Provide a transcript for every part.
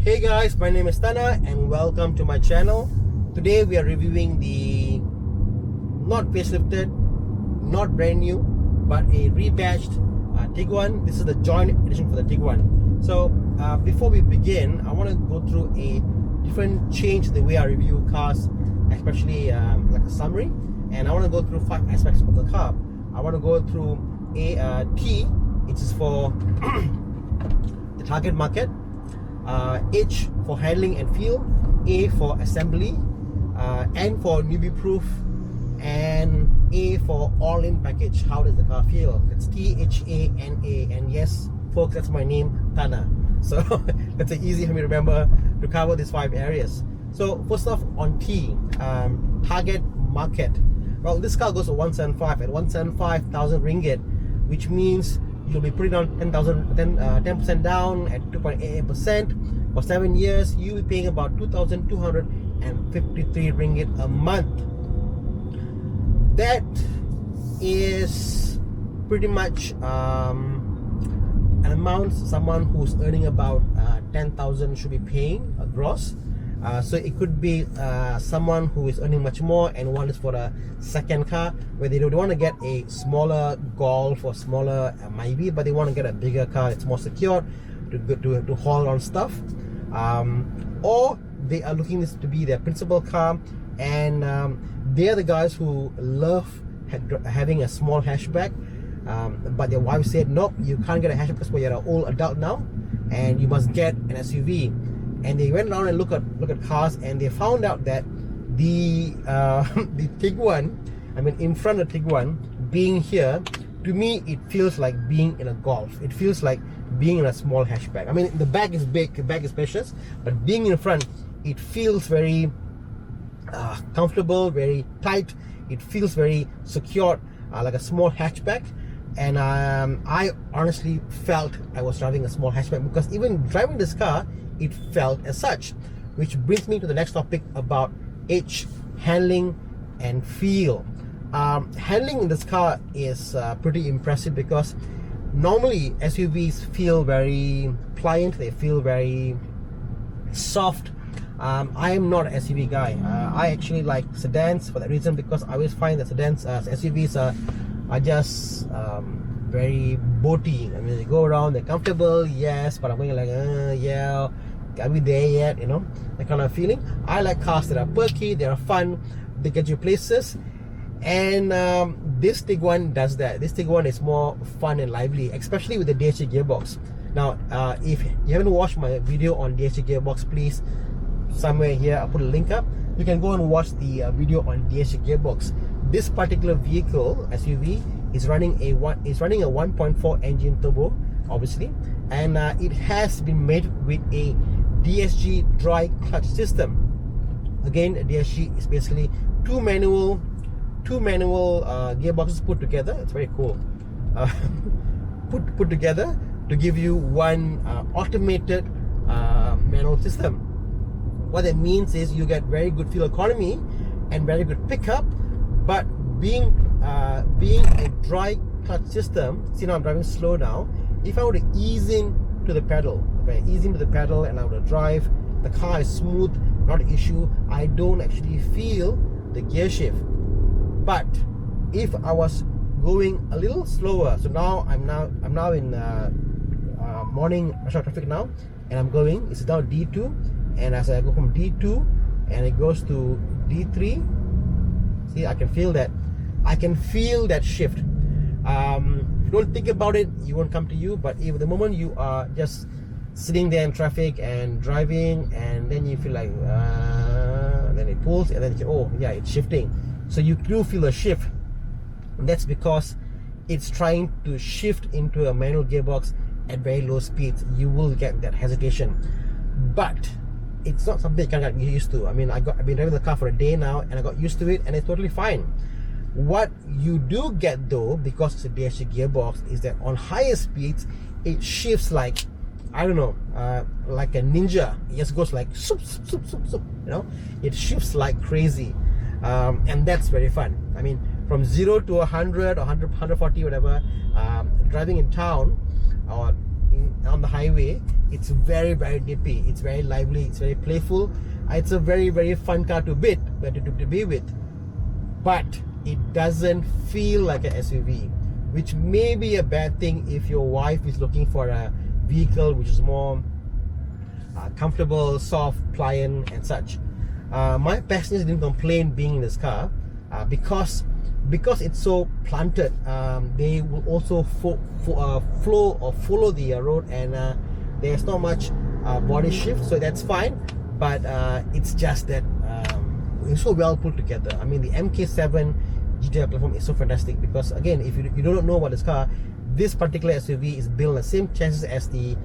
Hey guys, my name is Thana and welcome to my channel. Today we are reviewing the not facelifted, not brand new, but a rebadged Tiguan. This is the joint edition for the Tiguan. So before we begin, I want to go through a different change the way I review cars, especially like a summary. And I want to go through 5 aspects of the car. I want to go through a T, which is for the target market. H for handling and feel, A for assembly, N for newbie proof, and A for all-in package. How does the car feel? It's THANA, and yes folks, that's my name, Thana. So that's easy for me to remember to cover these 5 areas. So first off, on T, target market. Well, this car goes to 175 at 175,000 ringgit, which means you'll be putting on 10% down at 2.88% for 7 years. You'll be paying about 2,253 ringgit a month. That is pretty much an amount someone who's earning about 10,000 should be paying gross. So it could be someone who is earning much more and one is for the second car, where they don't want to get a smaller Golf or smaller Myvi, but they want to get a bigger car that's more secure to haul on stuff, or they are looking this to be their principal car, and they're the guys who love having a small hatchback, but their wife said nope, you can't get a hatchback because you're an old adult now and you must get an SUV. And they went around and look at cars, and they found out that the Tiguan, I mean in front of the Tiguan, being here, to me it feels like being in a Golf. It feels like being in a small hatchback. I mean the back is big, the back is spacious, but being in front, it feels very comfortable, very tight. It feels very secure, like a small hatchback. And I honestly felt I was driving a small hatchback, because even driving this car, it felt as such. Which brings me to the next topic about H, handling and feel. Handling in this car is pretty impressive, because normally SUVs feel very pliant, they feel very soft. I am not an SUV guy. I actually like sedans for that reason, because I always find that sedans, SUVs are just very boaty. I mean, they go around, they're comfortable, yes, but I'm going like, yeah, are we there yet? You know, that kind of feeling. I like cars that are perky, they are fun, they get you places, and this Tiguan does that. This Tiguan is more fun and lively, especially with the DHA gearbox. Now, if you haven't watched my video on DHA gearbox, please, somewhere here I'll put a link up. You can go and watch the video on DHA gearbox. This particular vehicle, SUV, is running a 1.4 engine turbo, obviously, and it has been made with a DSG dry clutch system. Again, DSG is basically two manual gearboxes put together. It's very cool. Put together to give you one automated manual system. What that means is you get very good fuel economy and very good pickup, but being a dry clutch system, see now I'm driving slow now. If I were to ease into the pedal, okay, ease into the pedal and I were to drive, the car is smooth, not an issue. I don't actually feel the gear shift. But if I was going a little slower, so now I'm now in morning rush hour traffic now, and I'm going, it's now D2, and as I go from D2 and it goes to D3, see, I can feel that shift. Don't think about it, it won't come to you. But if the moment you are just sitting there in traffic and driving, and then you feel like then it pulls, and then you say, oh yeah, it's shifting. So you do feel a shift. And that's because it's trying to shift into a manual gearbox at very low speeds. You will get that hesitation, but it's not something you can get used to. I mean, I've been driving the car for a day now, and I got used to it, and it's totally fine. What you do get though, because it's a DSG gearbox, is that on higher speeds, it shifts like, I don't know, like a ninja. It just goes like soup, soup, soup, soup, you know. It shifts like crazy, and that's very fun. I mean, from 0 to 100 or 140, whatever, driving in town or on the highway, it's very, very dippy. It's very lively. It's very playful. It's a very, very fun car to be with. But it doesn't feel like an SUV, which may be a bad thing if your wife is looking for a vehicle which is more comfortable, soft, pliant, and such. My passengers didn't complain being in this car because it's so planted. They will also follow the road, and there's not much body shift, so that's fine. But it's just that it's so well put together. I mean, the MK7 GTI platform is so fantastic because, again, if you don't know about this car, this particular SUV is built on the same chassis as the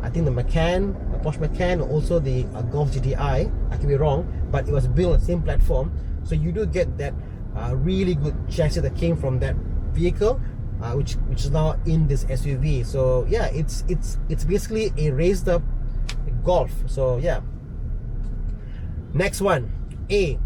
Porsche Macan, also the Golf GTI. I could be wrong, but it was built on the same platform. So you do get that really good chassis that came from that vehicle, which is now in this SUV. So yeah, it's basically a raised up Golf. So yeah. Next one,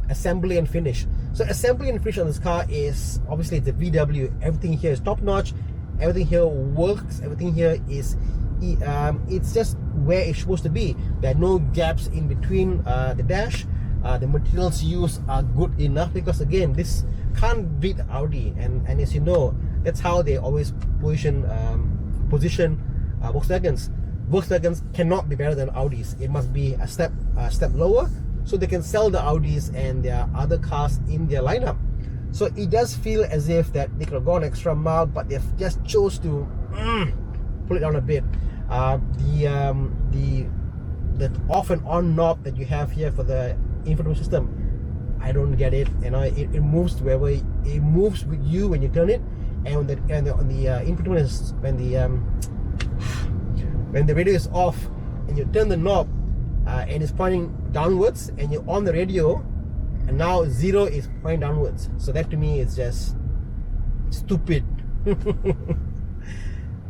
assembly and finish. So assembly and finish on this car is obviously the VW. Everything here is top notch. Everything here works. Everything here is it's just where it's supposed to be. There are no gaps in between the dash. The materials used are good enough because, again, this can't beat Audi, and as you know, that's how they always position Volkswagens. Volkswagens cannot be better than Audis. It must be a step lower, so they can sell the Audis and their other cars in their lineup. So it does feel as if that they could have gone extra mile, but they've just chose to pull it down a bit. The off and on knob that you have here for the infotainment system, I don't get it. You know, it moves wherever it moves with you when you turn it, and on the infotainment is when the radio is off and you turn the knob and it's pointing downwards, and you're on the radio, and now 0 is pointing downwards. So that to me is just stupid.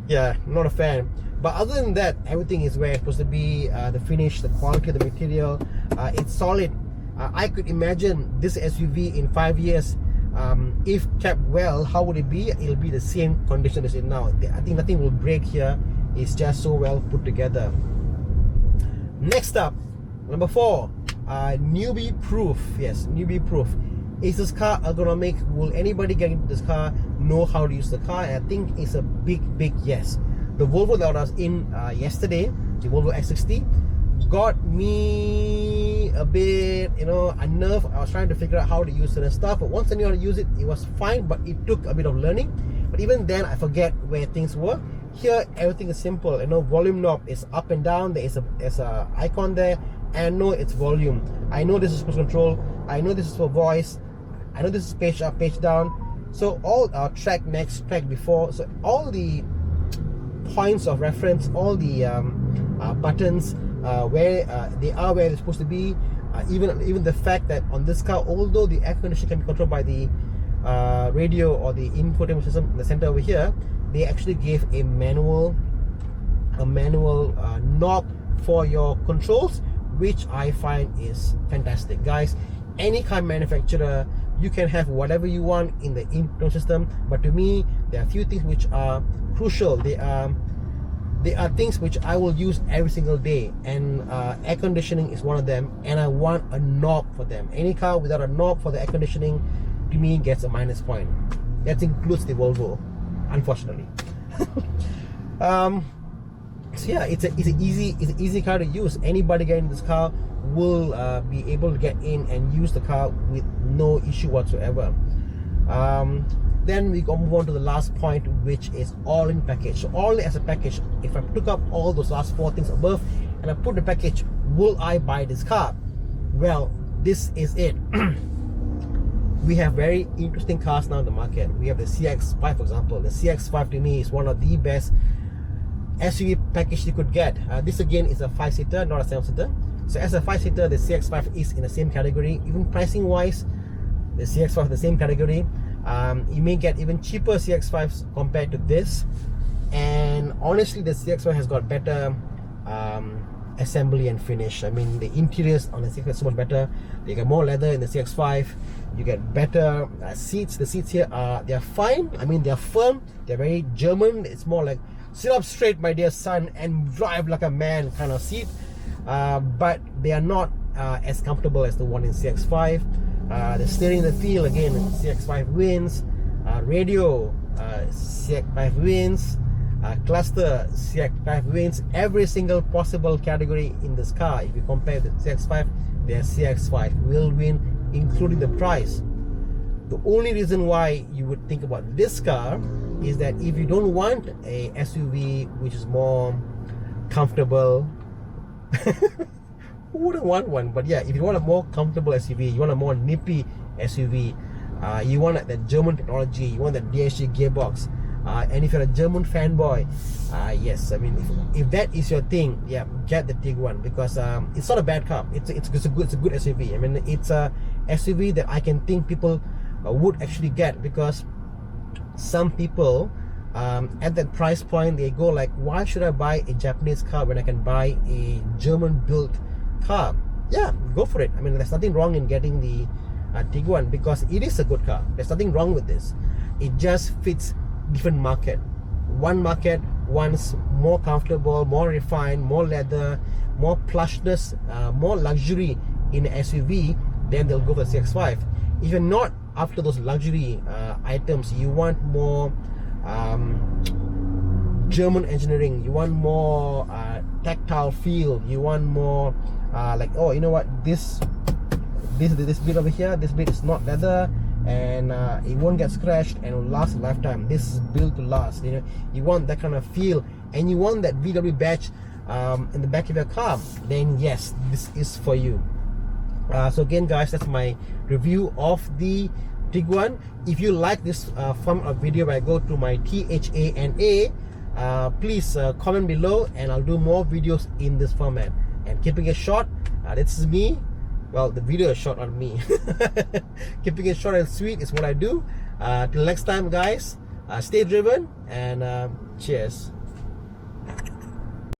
Yeah, not a fan. But other than that, everything is where it's supposed to be. The finish, the quality of the material, it's solid. I could imagine this SUV in 5 years, if kept well, how would it be? It'll be the same condition as it now. I think nothing will break here. It's just so well put together. Next up, number 4, newbie proof. Yes, newbie proof. Is this car ergonomic? Will anybody get into this car know how to use the car? And I think it's a big yes. The Volvo that I was in yesterday, the Volvo S60, got me a bit, unnerved. I was trying to figure out how to use certain stuff, but once I knew how to use it, it was fine, but it took a bit of learning. But even then, I forget where things were. Here, everything is simple. Volume knob is up and down. There's a icon there, and I know it's volume. I know this is cruise control. I know this is for voice. I know this is page up, page down. So all track next, track before. So all the points of reference, all the buttons, where they are where they're supposed to be. Even the fact that on this car, although the air conditioning can be controlled by the radio or the infotainment system in the center over here, they actually gave a manual knob for your controls, which I find is fantastic. Guys, any car manufacturer, you can have whatever you want in the infotainment system, but to me, there are a few things which are crucial. They are things which I will use every single day, and air conditioning is one of them, and I want a knob for them. Any car without a knob for the air conditioning, to me, gets a minus point. That includes the Volvo, unfortunately. So yeah, it's an easy car to use. Anybody getting this car will be able to get in and use the car with no issue whatsoever. Then we go move on to the last point, which is all-in package. So all as a package, if I took up all those last 4 things above and I put the package, will I buy this car? Well, this is it. We have very interesting cars now in the market. We have the CX-5, for example. The CX-5 to me is one of the best SUV package you could get. This again is a 5-seater, not a 7-seater. So as a 5-seater, the CX-5 is in the same category. Even pricing wise, the CX-5 is the same category. You may get even cheaper CX-5s compared to this, and honestly, the CX-5 has got better assembly and finish. I mean, the interiors on the CX-5 is so much better. You get more leather in the CX-5. You get better seats. The seats here they're fine. I mean, they're firm. They're very German. It's more like sit up straight, my dear son, and drive like a man kind of seat. But they are not as comfortable as the one in CX-5. The steering, the feel, again, CX-5 wins. Radio, CX-5 wins. Cluster, CX-5 wins. Every single possible category in this car, if you compare the CX-5, the CX-5 will win, including the price. The only reason why you would think about this car is that if you don't want a SUV which is more comfortable, who wouldn't want one? But yeah, if you want a more comfortable SUV, you want a more nippy SUV, you want that German technology, you want that DHG gearbox, and if you're a German fanboy, yes, I mean, if that is your thing, yeah, get the Tiguan, because it's not a bad car. It's a good SUV. I mean, it's a SUV that I can think people would actually get, because some people at that price point, they go like, why should I buy a Japanese car when I can buy a German built car? Yeah, go for it. I mean, there's nothing wrong in getting the Tiguan, because it is a good car. There's nothing wrong with this. It just fits different market. One market wants more comfortable, more refined, more leather, more plushness, more luxury in an SUV, then they'll go for the CX-5. If you're not after those luxury items, you want more German engineering, you want more tactile feel, you want more like, oh, you know what, this bit over here, this bit is not leather, and it won't get scratched and will last a lifetime. This is built to last. You know, you want that kind of feel, and you want that VW badge in the back of your car, then yes, this is for you. So again, guys, that's my review of the Tiguan. If you like this form of video where I go to my THANA, please comment below, and I'll do more videos in this format. And keeping it short, this is me. Well, the video is short on me. Keeping it short and sweet is what I do. Till next time, guys, stay driven, and cheers.